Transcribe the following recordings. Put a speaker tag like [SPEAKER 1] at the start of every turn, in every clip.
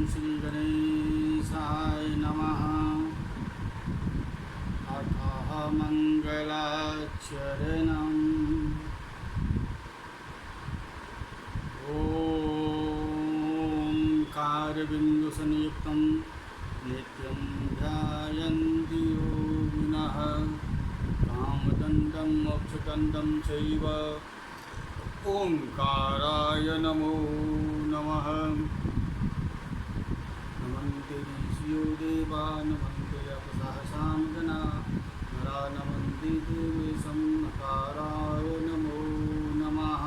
[SPEAKER 1] श्री गणेशाय नमः। अथ मंगलाचरणम्। ओंकारबिन्दुसंयुक्तं नित्यं ध्यायन्ति योगिनः। कामदण्डं मोक्षदण्डं चैव ओंकाराय नमो नमः। नमन्ते ऋषियो देवा नमन्ते अपसहसां जना नरा नमन्ते देवेशं नकाराय नमो नमः।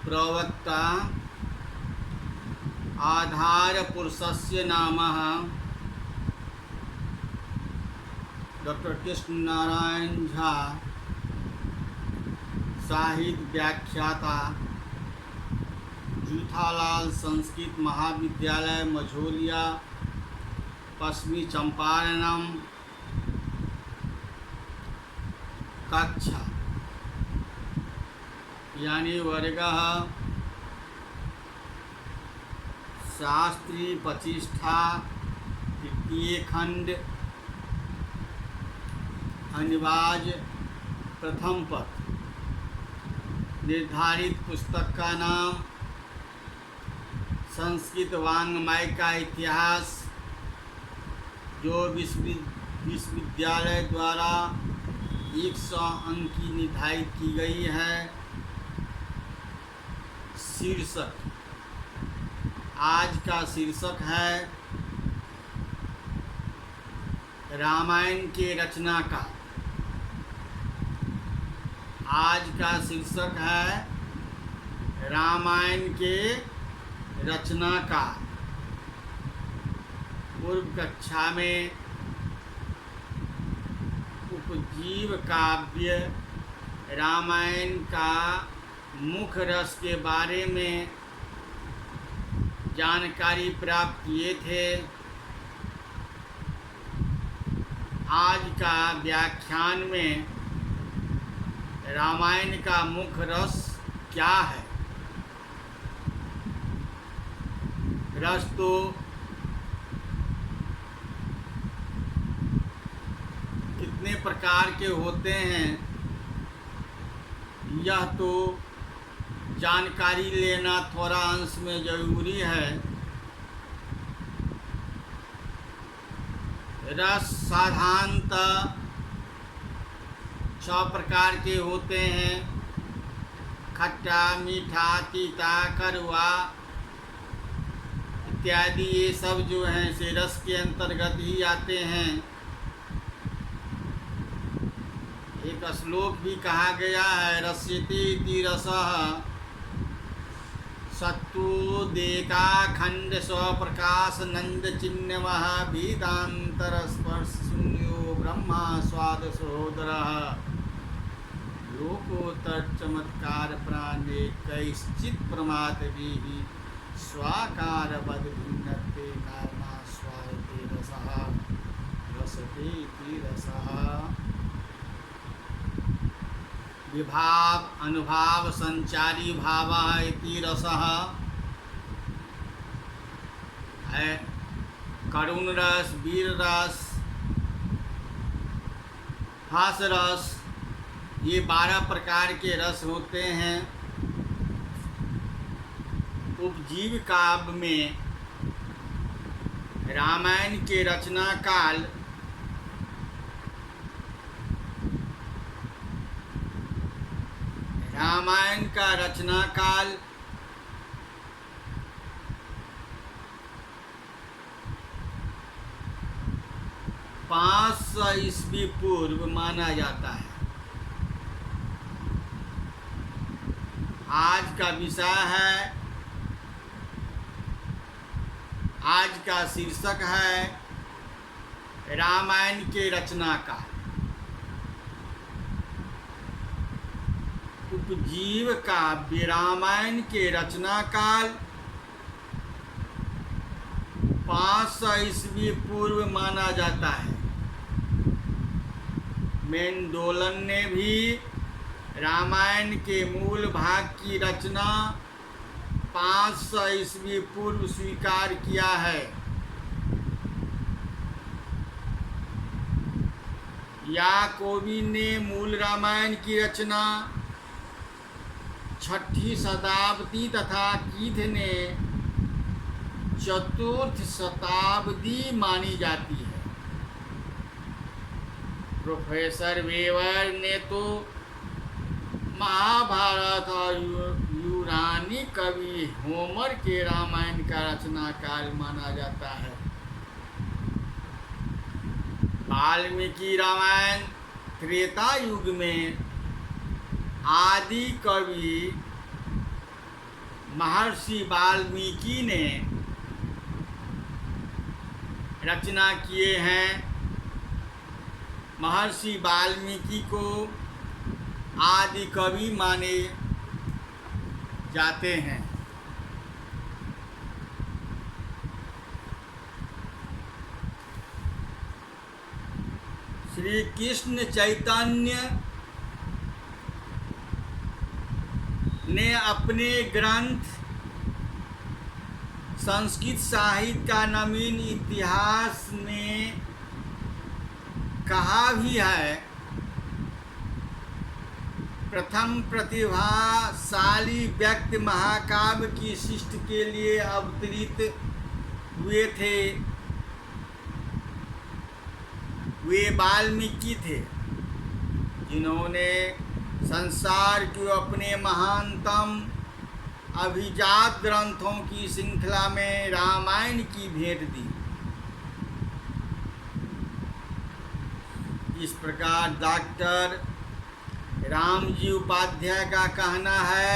[SPEAKER 1] प्रवक्ता आधार पुरुषस्य नामः डॉक्टर कृष्ण नारायण झा, साहित्य व्याख्याता, जूठालाल संस्कृत महाविद्यालय मझोलिया, पश्चिमी चंपारणम, कक्षा यानी वर्गः शास्त्री प्रतिष्ठा तृतीय खंड अनिवार्य प्रथम पद। निर्धारित पुस्तक का नाम संस्कृत वाङ्मय का इतिहास, जो विश्वविद्यालय द्वारा 100 अंक की निर्धारित की गई है। शीर्षक, आज का शीर्षक है रामायण के रचनाकार। आज का शीर्षक है रामायण के रचनाकार। पूर्व कक्षा में उपजीव काव्य रामायण का मुख्य रस के बारे में जानकारी प्राप्त किए थे। आज का व्याख्यान में रामायण का मुख्य रस क्या है। रस तो कितने प्रकार के होते हैं, यह तो जानकारी लेना थोड़ा अंश में जरूरी है। रस साधारणतः 6 प्रकार के होते हैं। खट्टा, मीठा, तीता, कड़वा इत्यादि, ये सब जो हैं से रस के अंतर्गत ही आते हैं। एक श्लोक भी कहा गया है, रस्यते इति रसः सत्तोदेका खंड स्वप्रकाश नंद चिन्मः वेदांतर स्पर्श शून्यो ब्रह्मा स्वाद सहोदरः लोकोत्तर चमत्कार प्राणे कैश्चित् प्रमादभिः स्वाकार बद भिन्नते नामा स्वायते रसः रसते इति रसः। विभाव अनुभाव संचारी भावः इति रसः। करुण रस, वीर रस, हास रस, ये 12 प्रकार के रस होते हैं। उपजीव काव्य में रामायण के रचना काल रामायण का रचना काल 500 ईस्वी पूर्व माना जाता है। आज का विषय है, आज का शीर्षक है रामायण के रचनाकार। उपजीव काव्य रामायण के रचना काल 500 ईस्वी पूर्व माना जाता है। मेंडोलन ने भी रामायण के मूल भाग की रचना 500 ईस्वी पूर्व स्वीकार किया है। याकोबी ने मूल रामायण की रचना 6ठी शताब्दी तथा कीथ ने 4th शताब्दी मानी जाती है। प्रोफेसर वेबर ने तो महाभारत और यूनानी कवि होमर के रामायण का रचना काल माना जाता है। वाल्मीकि रामायण त्रेता युग में आदि कवि महर्षि वाल्मीकि ने रचना किए हैं। महर्षि वाल्मीकि को आदि कवि माने जाते हैं। श्री कृष्ण चैतन्य ने अपने ग्रंथ संस्कृत साहित्य का नवीन इतिहास में कहा भी है, प्रथम प्रतिभाशाली व्यक्ति महाकाव्य की सृष्टि के लिए अवतरित हुए थे, वे वाल्मीकि थे, जिन्होंने संसार को अपने महानतम अभिजात ग्रंथों की श्रृंखला में रामायण की भेंट दी। इस प्रकार डॉक्टर रामजी उपाध्याय का कहना है,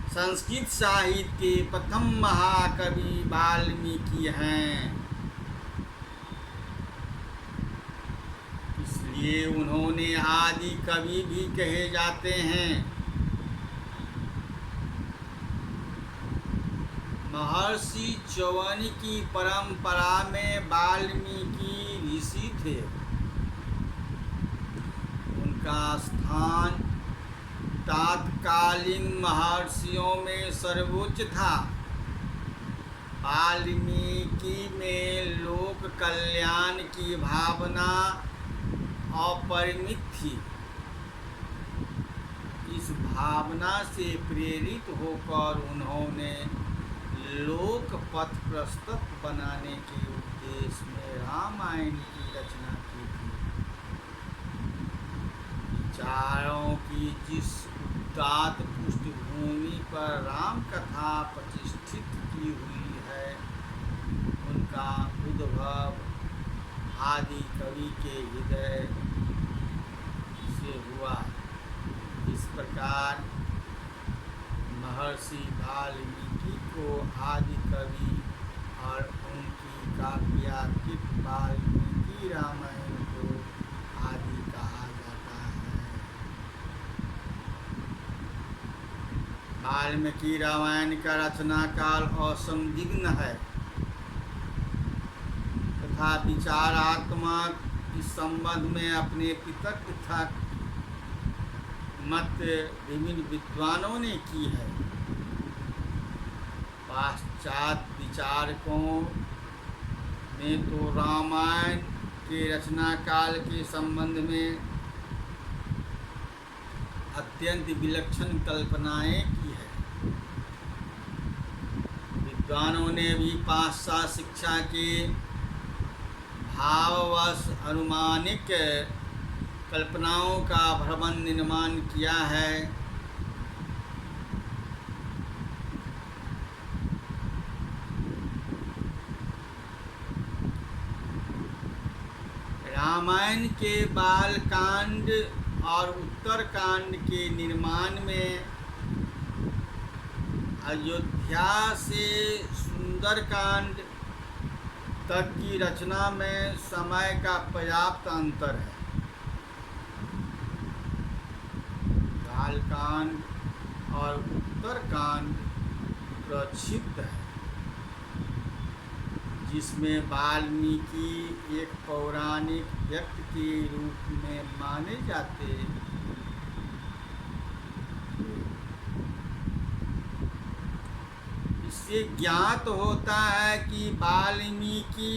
[SPEAKER 1] संस्कृत साहित्य के प्रथम महाकवि वाल्मीकि हैं। इसलिए उन्होंने आदि कवि भी कहे जाते हैं। महर्षि च्यवन की परंपरा में वाल्मीकि ऋषि थे। उनका स्थान तत्कालीन महर्षियों में सर्वोच्च था। वाल्मीकि में लोक कल्याण की भावना अपरिमित थी। इस भावना से प्रेरित होकर उन्होंने लोक पथ प्रस्तुत बनाने के उद्देश्य में रामायण की रचना की थी। विचारों की जिस उदात्त पृष्ठभूमि पर राम कथा प्रतिष्ठित की हुई है, उनका उद्भव आदि कवि के हृदय से हुआ। इस प्रकार महर्षि वाल्मीकि को आदि कवि और उनकी काव्यात्मक वाल्मीकि रामायण को आदि कहा जाता है। वाल्मीकि रामायण का रचना काल असंदिग्ध है तथा विचारात्मक इस संबंध में अपने पितृ तथा मत विभिन्न विद्वानों ने की है। पाश्चात्य विचारकों ने तो रामायण के रचना काल के संबंध में अत्यंत विलक्षण कल्पनाएं की है। विद्वानों ने भी पाश्चात्य शिक्षा के भाववश अनुमानिक कल्पनाओं का भ्रमण निर्माण किया है। रामायण के बालकांड और उत्तरकांड के निर्माण में अयोध्या से सुंदरकांड तक की रचना में समय का पर्याप्त अंतर है। बालकांड और उत्तरकांड प्रक्षिप्त है, जिसमें वाल्मीकि एक पौराणिक व्यक्ति के रूप में माने जाते इससे ज्ञात होता है कि वाल्मीकि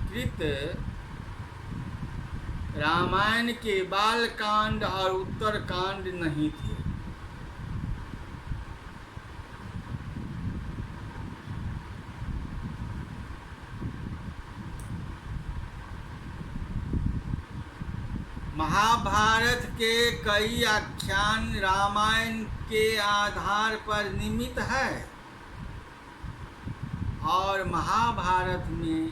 [SPEAKER 1] कृत रामायण के बालकांड और उत्तरकांड नहीं थे। महाभारत के कई आख्यान रामायण के आधार पर निर्मित है और महाभारत में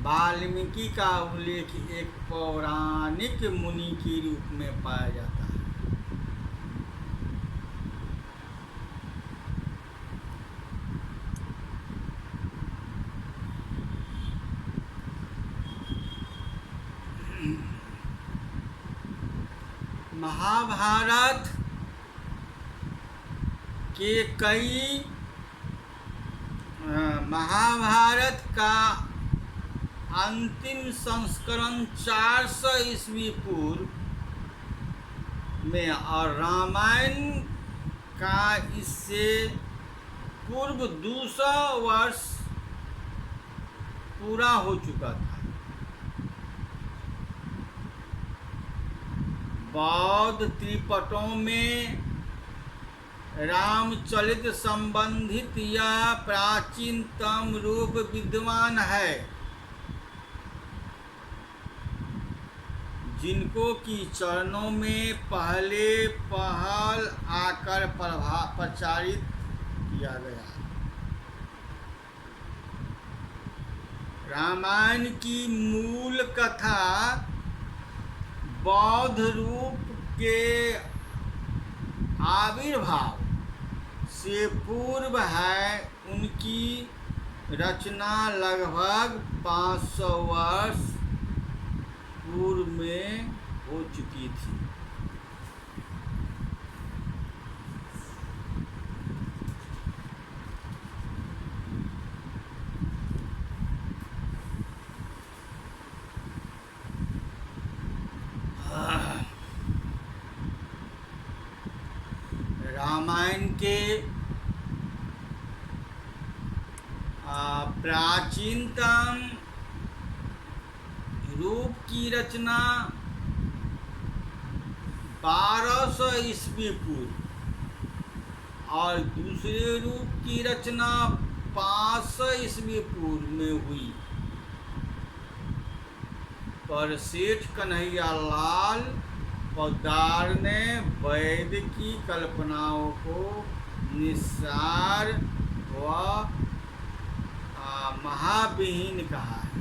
[SPEAKER 1] वाल्मीकि का उल्लेख एक पौराणिक मुनि के रूप में पाया जाता है। महाभारत के कई महाभारत का अंतिम संस्करण 400 ईस्वी पूर्व में और रामायण का इससे पूर्व 200 वर्ष पूरा हो चुका था। बौद्ध त्रिपिटकों में रामचरित संबंधित यह प्राचीनतम रूप विद्यमान है, जिनको की चरणों में पहल आकर प्रचारित किया गया। रामायण की मूल कथा बौद्ध रूप के आविर्भाव से पूर्व है। उनकी रचना लगभग 500 वर्ष पूर्व में हो चुकी थी। रामायण के प्राचीनतम रूप की रचना 1200 ईस्वी पूर्व और दूसरे रूप की रचना 500 ईस्वी पूर्व में हुई, पर सेठ कन्हैया लाल पोद्दार ने वैद्य की कल्पनाओं को निस्सार व महाविहीन कहा है।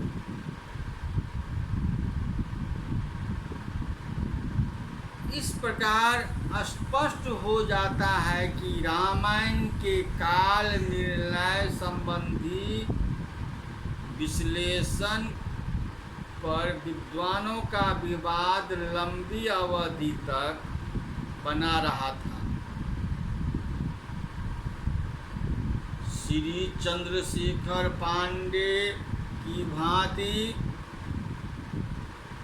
[SPEAKER 1] इस प्रकार स्पष्ट हो जाता है कि रामायण के काल निर्णय संबंधी विश्लेषण पर विद्वानों का विवाद लंबी अवधि तक बना रहा था। श्री चंद्रशेखर पांडे की भांति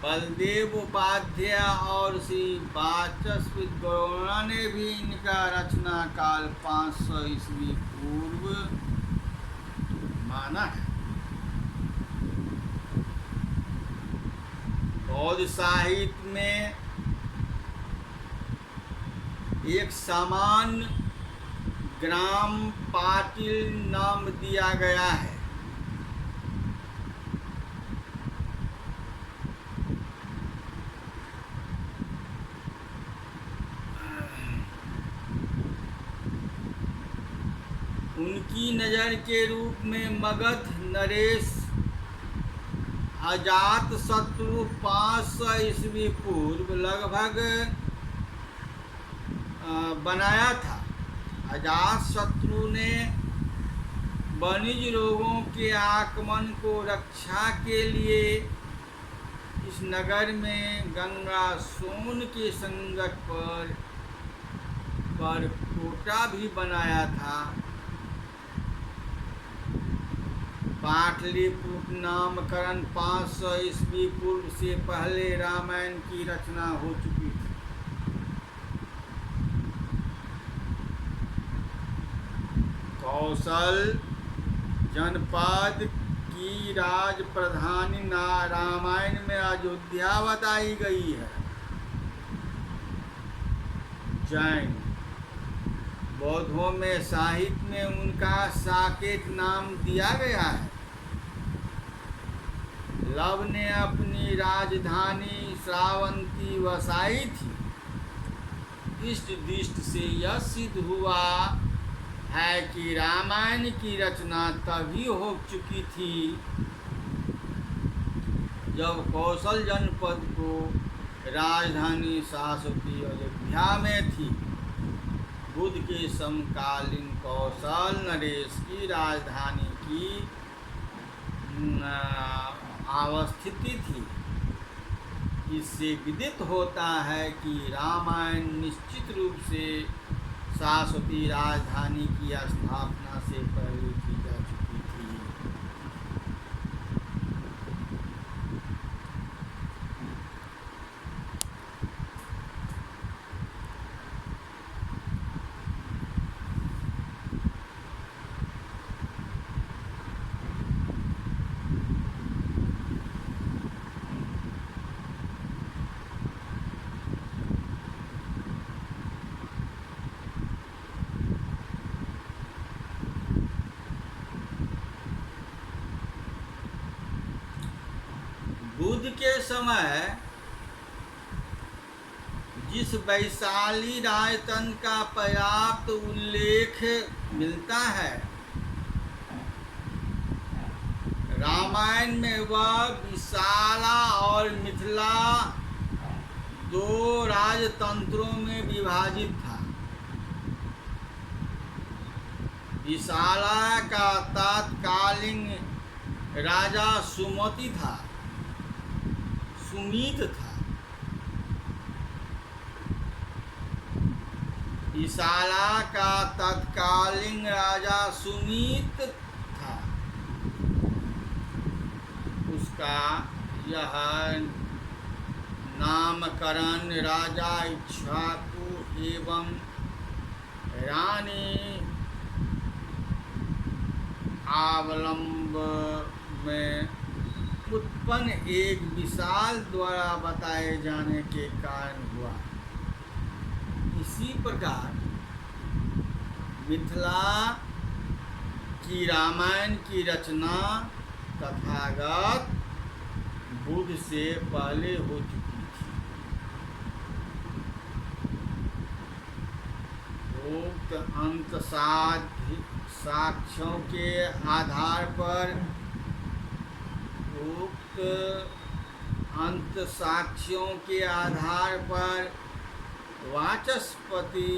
[SPEAKER 1] बलदेव उपाध्याय और श्री वाचस्पति गौड़ा ने भी इनका रचना काल 500 ईस्वी पूर्व माना है। बौद्ध साहित्य में एक सामान्य ग्राम पाटिल नाम दिया गया है। उनकी नज़र के रूप में मगध नरेश अजात शत्रु 500 ईस्वी पूर्व लगभग बनाया था। अजात शत्रु ने वणिज रोगों के आक्रमण को रक्षा के लिए इस नगर में गंगा सोन के संकट पर कोटा भी बनाया था। पाटलिपुत्र नामकरण 500 ईस्वी पूर्व से पहले रामायण की रचना हो चुकी थी। कौशल जनपद की राज प्रधानी रामायण में अयोध्या बताई गई है। जैन बौद्धों में साहित्य में उनका साकेत नाम दिया गया है। लव ने अपनी राजधानी श्रावंती वसाई थी। इस दृष्टि से यह सिद्ध हुआ है कि रामायण की रचना तभी हो चुकी थी जब कौशल जनपद को राजधानी शासकी अयोध्या में थी। बुद्ध के समकालीन कौशल नरेश की राजधानी की अवस्थिति थी। इससे विदित होता है कि रामायण निश्चित रूप से शाश्वती राजधानी की स्थापना से पहले की जा चुकी थी। बुद्ध के समय जिस वैशाली राजतंत्र का पर्याप्त उल्लेख मिलता है, रामायण में वह विशाला और मिथिला दो राजतंत्रों में विभाजित था। विशाला का तत्कालीन राजा सुमीत था। विशाला का तत्कालीन राजा सुमीत था। उसका यह नामकरण राजा इक्ष्वाकु एवं रानी अवलंब में उत्पन्न एक विशाल द्वारा बताए जाने के कारण हुआ। इसी प्रकार मिथिला की रामायण की रचना तथागत बुद्ध से पहले हो चुकी थी। उक्त अंत साक्ष्यों के आधार पर वाचस्पति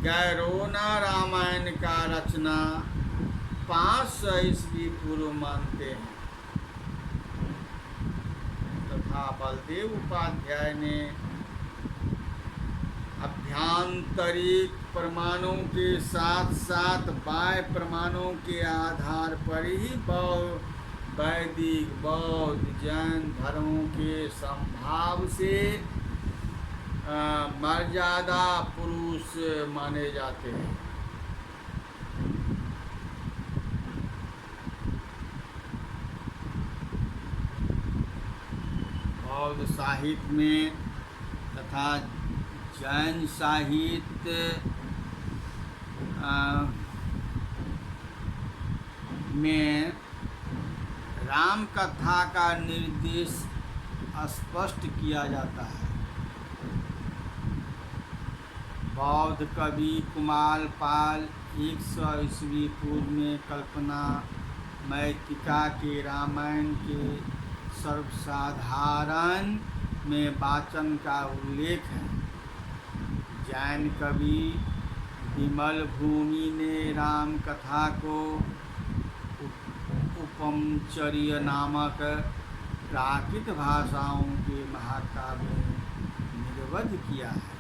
[SPEAKER 1] गैरोना रामायण का रचना 500 ईस्वी पूर्व मानते हैं तथा बलदेव उपाध्याय ने अभ्यांतरिक प्रमाणों के साथ साथ बाह्य प्रमाणों के आधार पर ही वैदिक बौद्ध जैन धर्मों के संभाव से मर्यादा पुरुष माने जाते हैं। बौद्ध साहित्य में तथा जैन साहित्य में राम कथा का निर्देश स्पष्ट किया जाता है। बौद्ध कवि कुमारपाल 100 ईस्वी पूर्व में कल्पना मैत्रिका के रामायण के सर्वसाधारण में वाचन का उल्लेख है। जैन कवि विमल भूमि ने राम कथा को उपमचर्य नामक प्राकृत भाषाओं के महाकाव्य में निर्बद्ध किया है।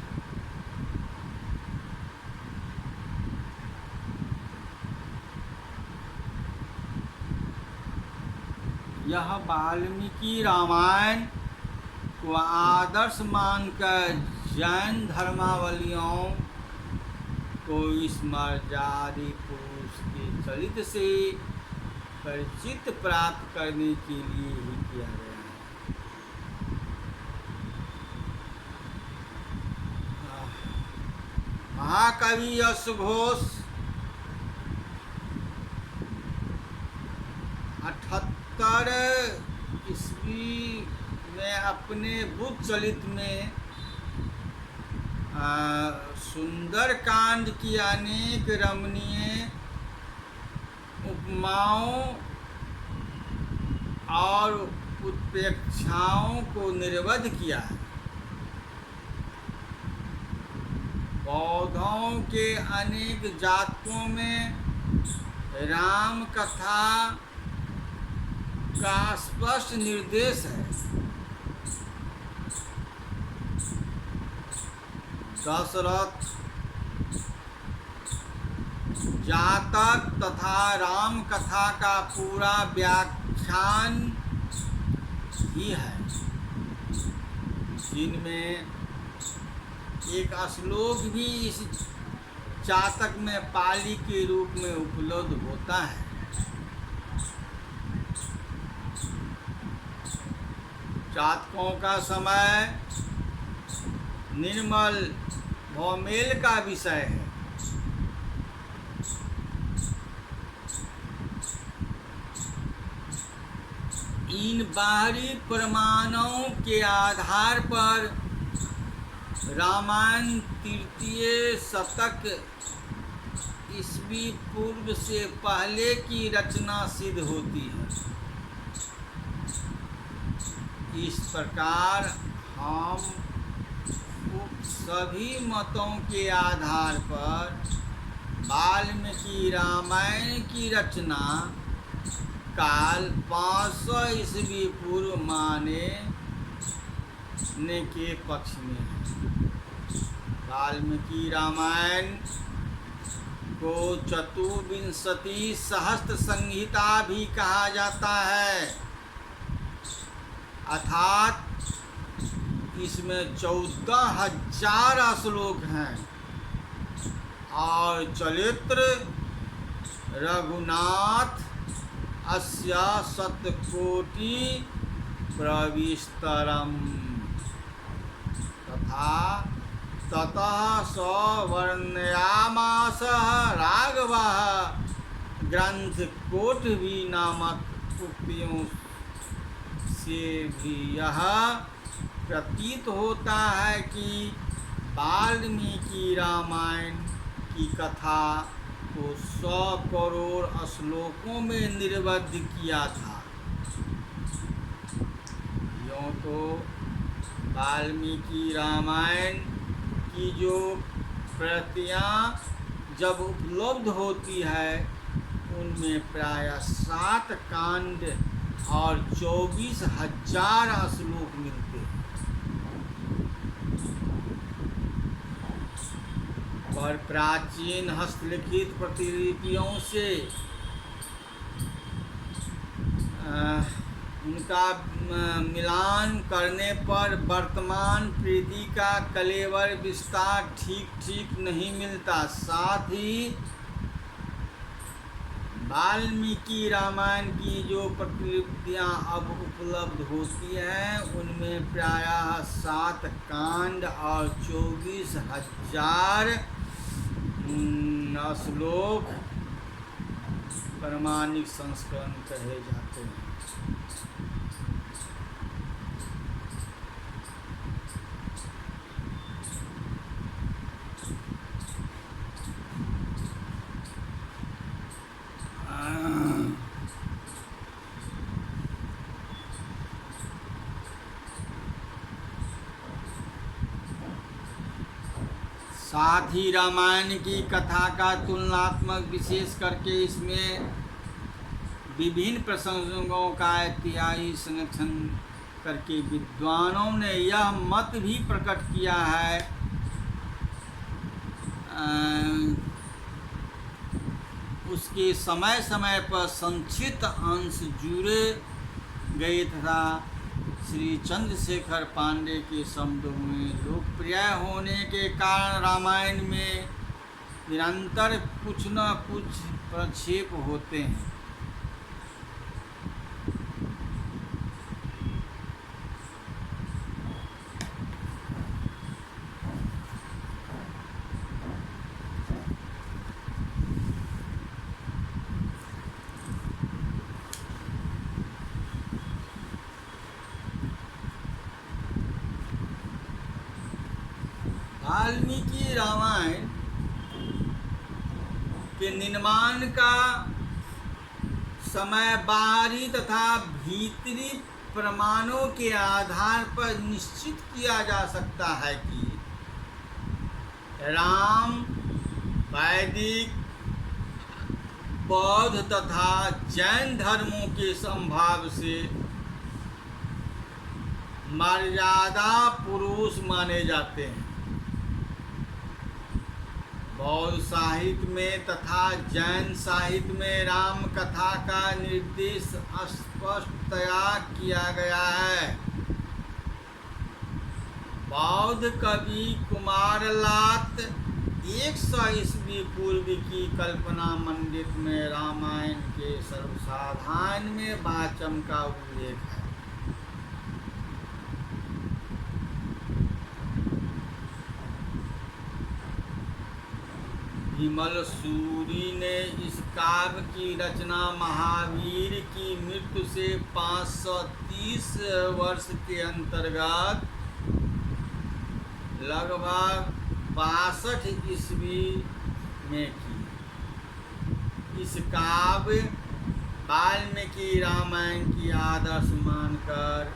[SPEAKER 1] यह वाल्मीकि रामायण को आदर्श मानकर जैन धर्मावलंबियों कोई स्मर्जादि पुरुष के चरित्र से परिचित प्राप्त करने के लिए ही किया गया है। महाकवि यश घोष 78 ईस्वी में अपने बुद्ध चरित में सुंदर कांड की अनेक रमणीय उपमाओं और उत्प्रेक्षाओं को निर्वध किया है। पौधों के अनेक जातकों में राम कथा का स्पष्ट निर्देश है। दशरथ जातक तथा राम कथा का पूरा व्याख्यान ही है, जिनमें एक श्लोक भी इस जातक में पाली के रूप में उपलब्ध होता है। जातकों का समय निर्मल भौमेल का विषय है। इन बाहरी प्रमाणों के आधार पर रामायण तृतीय शतक ईस्वी पूर्व से पहले की रचना सिद्ध होती है। इस प्रकार हम सभी मतों के आधार पर वाल्मीकि रामायण की रचना काल 500 ईस्वी पूर्व माने के पक्ष में है। वाल्मीकि रामायण को चतुर्विंशति सहस्त्र संहिता भी कहा जाता है, अर्थात इसमें 14,000 श्लोक हैं और चरित्र रघुनाथ अस्य शतकोटि प्रविस्तरम तथा ततः स वर्णयामास राघवः ग्रंथ कोटवी नामक उक्तियों से भी यह प्रतीत होता है कि वाल्मीकि रामायण की कथा को 100 करोड़ श्लोकों में निर्बद्ध किया था। यूँ तो वाल्मीकि रामायण की जो प्रतियां जब उपलब्ध होती है उनमें प्रायः 7 कांड और 24,000 श्लोक मिलते हैं। और प्राचीन हस्तलिखित प्रतिलिपियों से उनका मिलान करने पर वर्तमान पीढ़ी का कलेवर विस्तार ठीक नहीं मिलता। साथ ही वाल्मीकि रामायण की जो प्रतिलिपियाँ अब उपलब्ध होती हैं उनमें प्रायः 7 कांड और 24,000 श्लोक प्रमाणिक संस्करण कहे जाते हैं। साथ ही रामायण की कथा का तुलनात्मक विशेष करके इसमें विभिन्न प्रसंगों का ऐतिहासिक संरक्षण करके विद्वानों ने यह मत भी प्रकट किया है उसके समय समय पर संक्षिप्त अंश जुड़े गए तथा श्री चंद्रशेखर पांडे के शब्दों में लोकप्रिय होने के कारण रामायण में निरंतर कुछ न कुछ प्रक्षेप होते हैं। वाल्मीकि रामायण के निर्माण का समय बाहरी तथा भीतरी प्रमाणों के आधार पर निश्चित किया जा सकता है कि राम वैदिक, बौद्ध तथा जैन धर्मों के संभाव से मर्यादा पुरुष माने जाते हैं। बौद्ध साहित्य में तथा जैन साहित्य में राम कथा का निर्देश स्पष्टतया किया गया है। बौद्ध कवि कुमारलात 100 ईस्वी पूर्व की कल्पना मंडित में रामायण के सर्वसाधारण में वाचम का उल्लेख है। विमल सूरी ने इस काव्य की रचना महावीर की मृत्यु से 530 वर्ष के अंतर्गत लगभग 62 ईस्वी में की। इस काव्य वाल्मीकि रामायण की आदर्श मानकर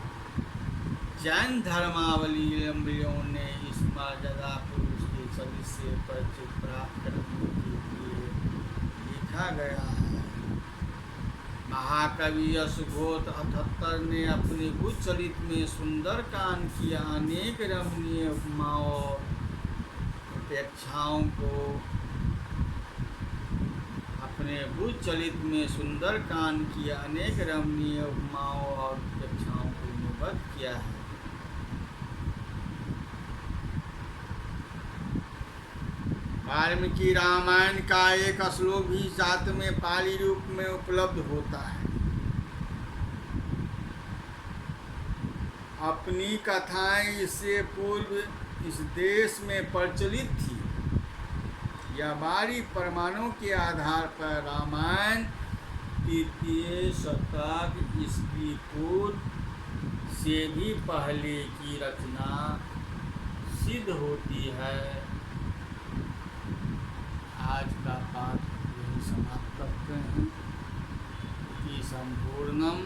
[SPEAKER 1] जैन धर्मावलंबियों ने इस मर्यादा पुरुष के छवि से परिचय प्राप्त करने के लिए लिखा गया है। महाकवि अशोक 78 ने अपने बुद्धचरित में सुंदरकांड की अनेक रमणीय उपमाओं और अपेक्षाओं को अपने बुद्धचरित में सुंदरकांड की अनेक रमणीय उपमाओं और अपेक्षाओं को निबद्ध किया है। वाल्मीकि रामायण का एक श्लोक भी साथ में पाली रूप में उपलब्ध होता है। अपनी कथाएं इससे पूर्व इस देश में प्रचलित थी। यह बारी प्रमाणों के आधार पर रामायण 3वीं शतक ईस्वी पूर्व से भी पहले की रचना सिद्ध होती है। आज का पाठ यही समाप्त करते हैं। इति संपूर्णम।